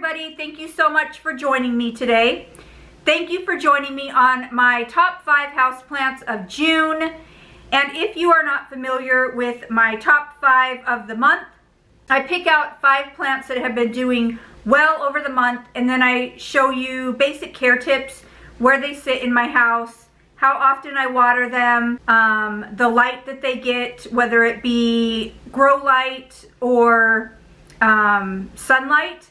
everybody. Thank you so much for joining me today. Thank you for joining me on my top 5 houseplants of June. And if you are not familiar with my top 5 of the month, I pick out 5 plants that have been doing well over the month, and then I show you basic care tips, where they sit in my house, how often I water them, the light that they get, whether it be grow light or sunlight.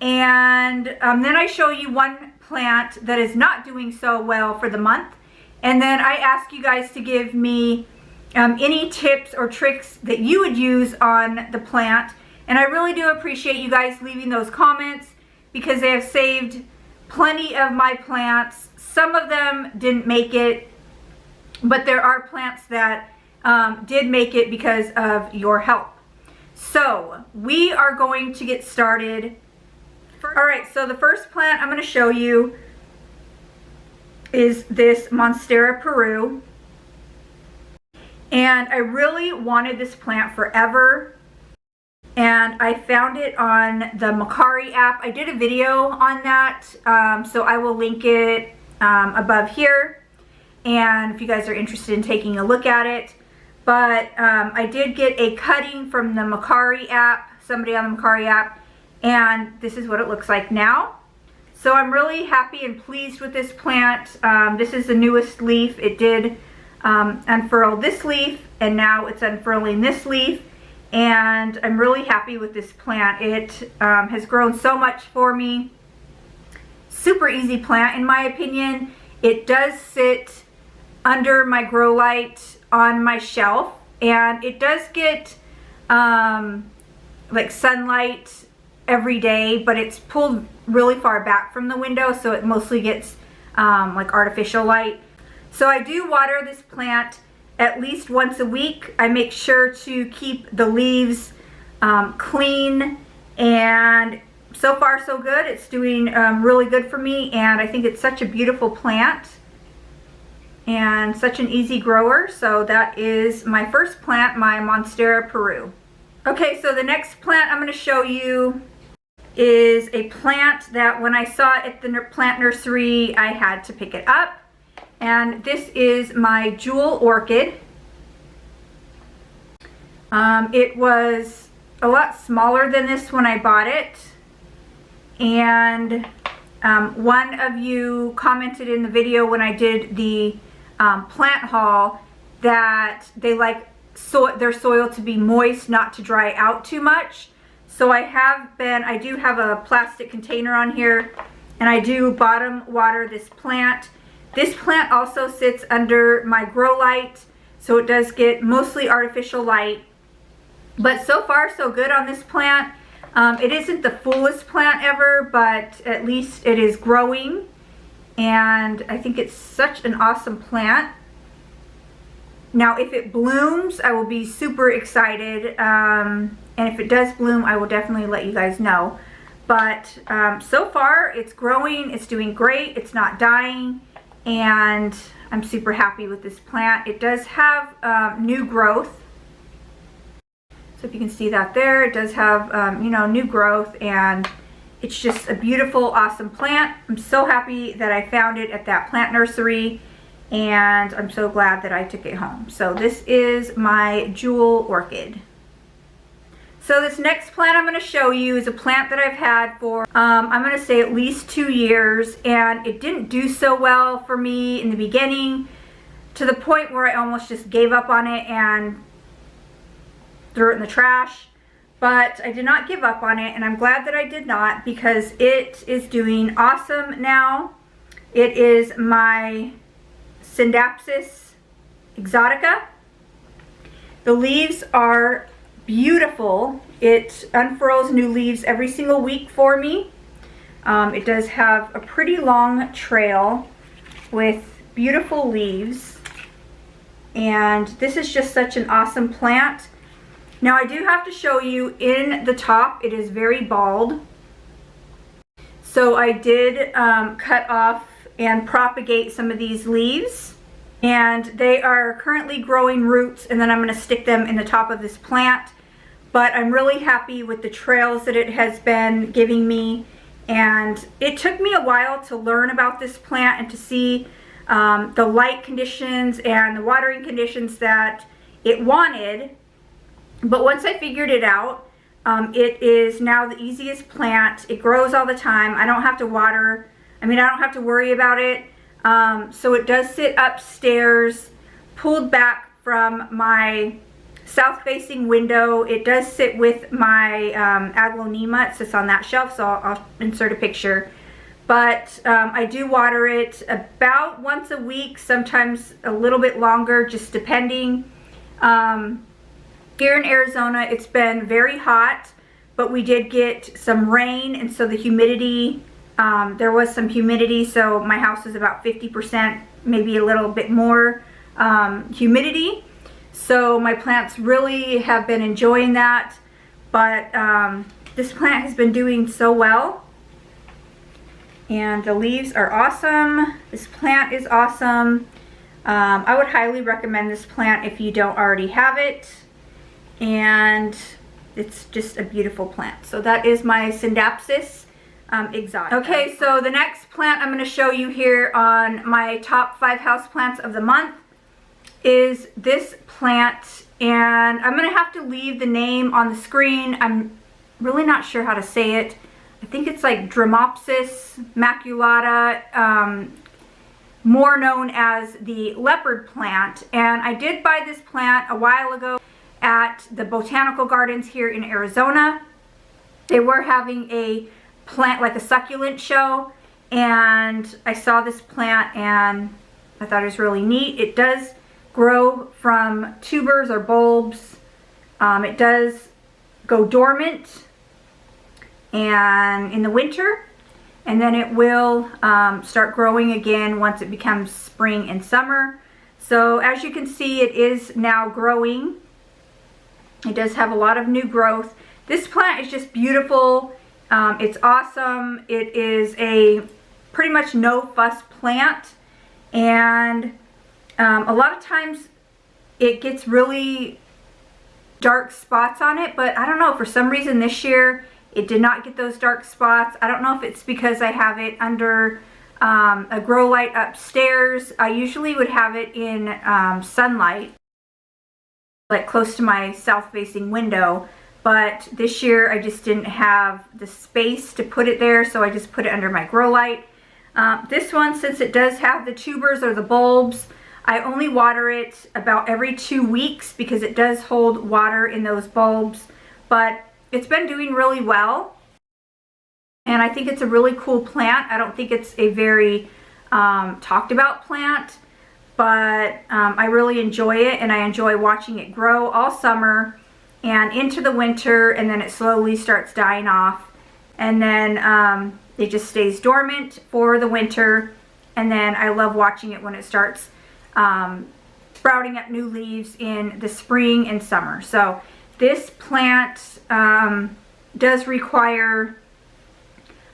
And then I show you one plant that is not doing so well for the month, and then I ask you guys to give me any tips or tricks that you would use on the plant. And I really do appreciate you guys leaving those comments, because they have saved plenty of my plants. Some of them didn't make it, but there are plants that did make it because of your help. So we are going to get started. Alright, so the first plant I'm going to show you is this Monstera Peru. And I really wanted this plant forever, and I found it on the Macari app. I did a video on that, so I will link it above here, and if you guys are interested in taking a look at it. But I did get a cutting from the Macari app, somebody on the Macari app, and this is what it looks like now. So I'm really happy and pleased with this plant. This is the newest leaf. It did unfurl this leaf, and now it's unfurling this leaf, and I'm really happy with this plant. It has grown so much for me. Super easy plant in my opinion. It does sit under my grow light on my shelf, and it does get like sunlight every day, but it's pulled really far back from the window, so it mostly gets like artificial light. So I do water this plant at least once a week. I make sure to keep the leaves clean, and so far so good. It's doing really good for me, and I think it's such a beautiful plant and such an easy grower. So that is my first plant, my Monstera Peru. Okay, so the next plant I'm going to show you is a plant that when I saw it at the plant nursery, I had to pick it up. And this is my jewel orchid. It was a lot smaller than this when I bought it. And one of you commented in the video when I did the plant haul that they like their soil to be moist, not to dry out too much. So I do have a plastic container on here, and I do bottom water this plant. This plant also sits under my grow light, so it does get mostly artificial light. But so far so good on this plant. It isn't the fullest plant ever, but at least it is growing, and I think it's such an awesome plant. Now if it blooms, I will be super excited, and if it does bloom, I will definitely let you guys know. But so far it's growing, it's doing great, it's not dying, and I'm super happy with this plant. It does have new growth. So if you can see that there, it does have you know, new growth, and it's just a beautiful, awesome plant. I'm so happy that I found it at that plant nursery, and I'm so glad that I took it home. So this is my jewel orchid. So this next plant I'm going to show you is a plant that I've had for, I'm going to say at least 2 years, and it didn't do so well for me in the beginning, to the point where I almost just gave up on it and threw it in the trash. But I did not give up on it, and I'm glad that I did not, because it is doing awesome now. It is my Scindapsus Exotica. The leaves are beautiful. It unfurls new leaves every single week for me. It does have a pretty long trail with beautiful leaves, and this is just such an awesome plant. Now I do have to show you, in the top it is very bald, so I did cut off and propagate some of these leaves, and they are currently growing roots, and then I'm going to stick them in the top of this plant. But I'm really happy with the trails that it has been giving me, And it took me a while to learn about this plant and to see the light conditions and the watering conditions that it wanted. But once I figured it out, it is now the easiest plant. It grows all the time. I don't have to water. I mean, I don't have to worry about it. So it does sit upstairs, pulled back from my south-facing window. It does sit with my aglaonema. It sits on that shelf, so I'll insert a picture. But I do water it about once a week, sometimes a little bit longer, just depending. Here in Arizona, it's been very hot, but we did get some rain, and so the humidity, there was some humidity, so my house is about 50%, maybe a little bit more humidity. So my plants really have been enjoying that, but this plant has been doing so well. And the leaves are awesome. This plant is awesome. I would highly recommend this plant if you don't already have it. And it's just a beautiful plant. So that is my Scindapsus Exotica. Okay, so the next plant I'm going to show you here on my top 5 houseplants of the month is this plant. And I'm going to have to leave the name on the screen. I'm really not sure how to say it. I think it's like DRIMIOPSIS maculata, more known as the leopard plant. And I did buy this plant a while ago at the botanical gardens here in Arizona. They were having a plant, like a succulent show, and I saw this plant and I thought it was really neat. It does grow from tubers or bulbs. It does go dormant and in the winter, and then it will start growing again once it becomes spring and summer. So as you can see, it is now growing. It does have a lot of new growth. This plant is just beautiful. It's awesome. It is a pretty much no fuss plant, and a lot of times it gets really dark spots on it, but I don't know, for some reason this year it did not get those dark spots. I don't know if it's because I have it under a grow light upstairs. I usually would have it in sunlight, like close to my south-facing window, but this year I just didn't have the space to put it there, so I just put it under my grow light. This one, since it does have the tubers or the bulbs, I only water it about every 2 weeks because it does hold water in those bulbs, but it's been doing really well, and I think it's a really cool plant. I don't think it's a very talked about plant, but I really enjoy it, and I enjoy watching it grow all summer and into the winter, and then it slowly starts dying off, and then it just stays dormant for the winter, and then I love watching it when it starts sprouting up new leaves in the spring and summer. So this plant does require,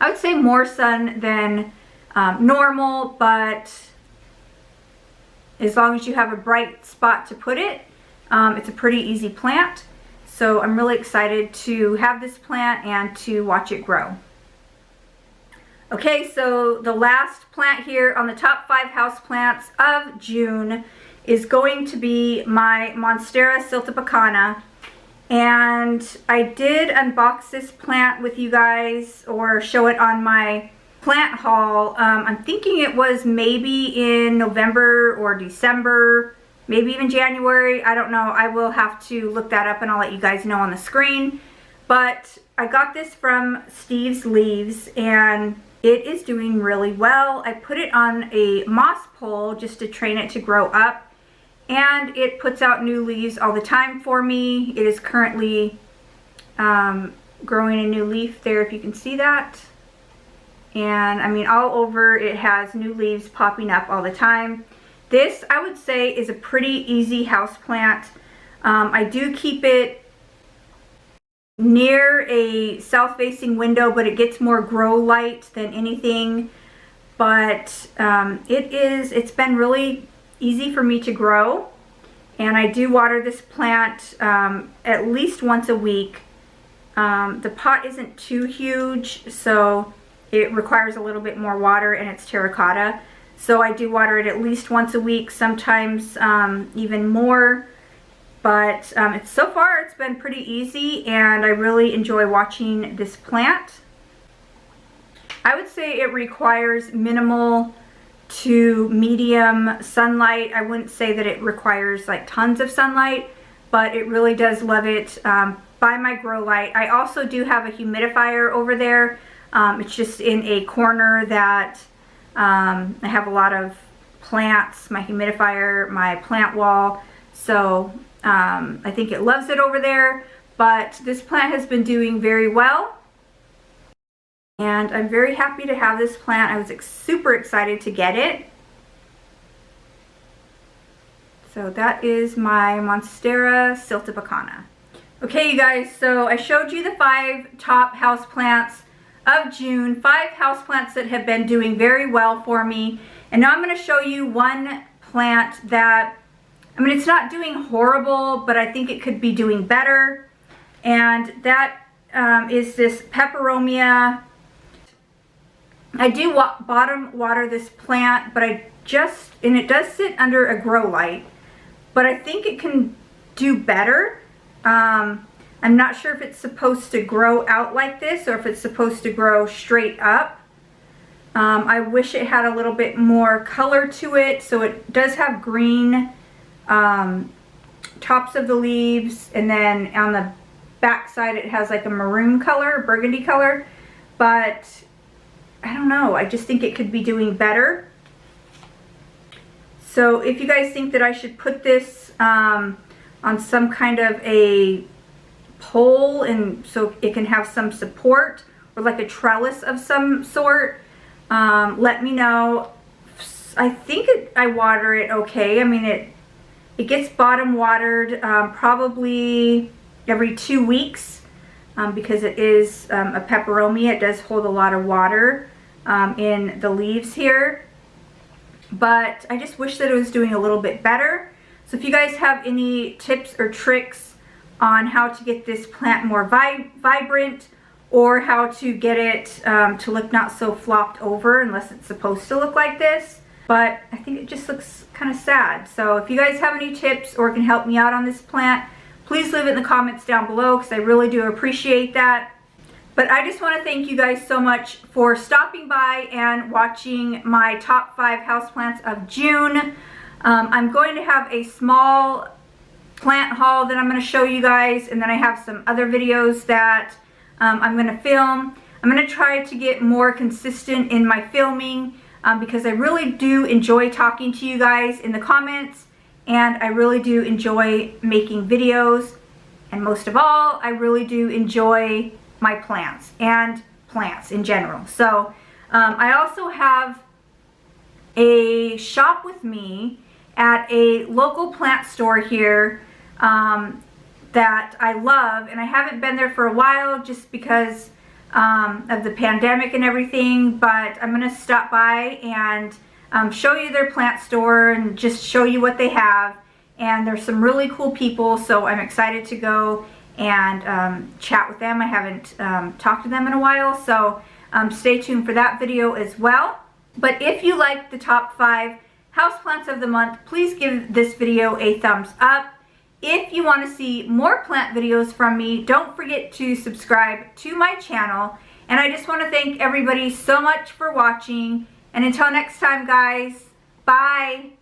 I would say, more sun than normal, but as long as you have a bright spot to put it, it's a pretty easy plant. So I'm really excited to have this plant and to watch it grow. Okay, so the last plant here on the top 5 houseplants of June is going to be my Monstera Siltepecana. And I did unbox this plant with you guys, or show it on my plant haul. I'm thinking it was maybe in November or December, maybe even January. I don't know. I will have to look that up and I'll let you guys know on the screen. But I got this from Steve's Leaves and it is doing really well. I put it on a moss pole just to train it to grow up, and it puts out new leaves all the time for me. It is currently growing a new leaf there, if you can see that. And I mean, all over it has new leaves popping up all the time. This, I would say, is a pretty easy house plant. I do keep it near a south-facing window, but it gets more grow light than anything. But it's been really easy for me to grow, and I do water this plant at least once a week. The pot isn't too huge, so it requires a little bit more water, and it's terracotta. So I do water it at least once a week, sometimes even more. But so far it's been pretty easy, and I really enjoy watching this plant. I would say it requires minimal to medium sunlight. I wouldn't say that it requires like tons of sunlight, but it really does love it by my grow light. I also do have a humidifier over there. It's just in a corner that I have a lot of plants, my humidifier, my plant wall. So I think it loves it over there, but this plant has been doing very well. And I'm very happy to have this plant. I was super excited to get it. So that is my Monstera Siltepecana. Okay, you guys, so I showed you the 5 top houseplants of June, 5 houseplants that have been doing very well for me. And now I'm going to show you one plant that, I mean, it's not doing horrible, but I think it could be doing better. And that is this Peperomia. I do bottom water this plant, but and it does sit under a grow light, but I think it can do better. I'm not sure if it's supposed to grow out like this or if it's supposed to grow straight up. I wish it had a little bit more color to it. So it does have green tops of the leaves, and then on the back side it has like a maroon color, burgundy color, but I don't know, I just think it could be doing better. So if you guys think that I should put this on some kind of a pole, and so it can have some support, or like a trellis of some sort, let me know. I think I water it okay. I mean, it gets bottom watered probably every 2 weeks. Because it is a peperomia, it does hold a lot of water in the leaves here. But I just wish that it was doing a little bit better. So if you guys have any tips or tricks on how to get this plant more vibrant, or how to get it to look not so flopped over, unless it's supposed to look like this. But I think it just looks kind of sad. So if you guys have any tips or can help me out on this plant, please leave it in the comments down below, because I really do appreciate that. But I just want to thank you guys so much for stopping by and watching my top 5 houseplants of June. I'm going to have a small plant haul that I'm going to show you guys, and then I have some other videos that I'm going to film. I'm going to try to get more consistent in my filming because I really do enjoy talking to you guys in the comments. And I really do enjoy making videos, and most of all, I really do enjoy my plants and plants in general. So I also have a shop with me at a local plant store here that I love, and I haven't been there for a while just because of the pandemic and everything, but I'm going to stop by and show you their plant store and just show you what they have. And there's some really cool people, so I'm excited to go and chat with them. I haven't talked to them in a while, so stay tuned for that video as well. But if you like the top 5 houseplants of the month, please give this video a thumbs up. If you want to see more plant videos from me, don't forget to subscribe to my channel. And I just want to thank everybody so much for watching. And until next time, guys, bye.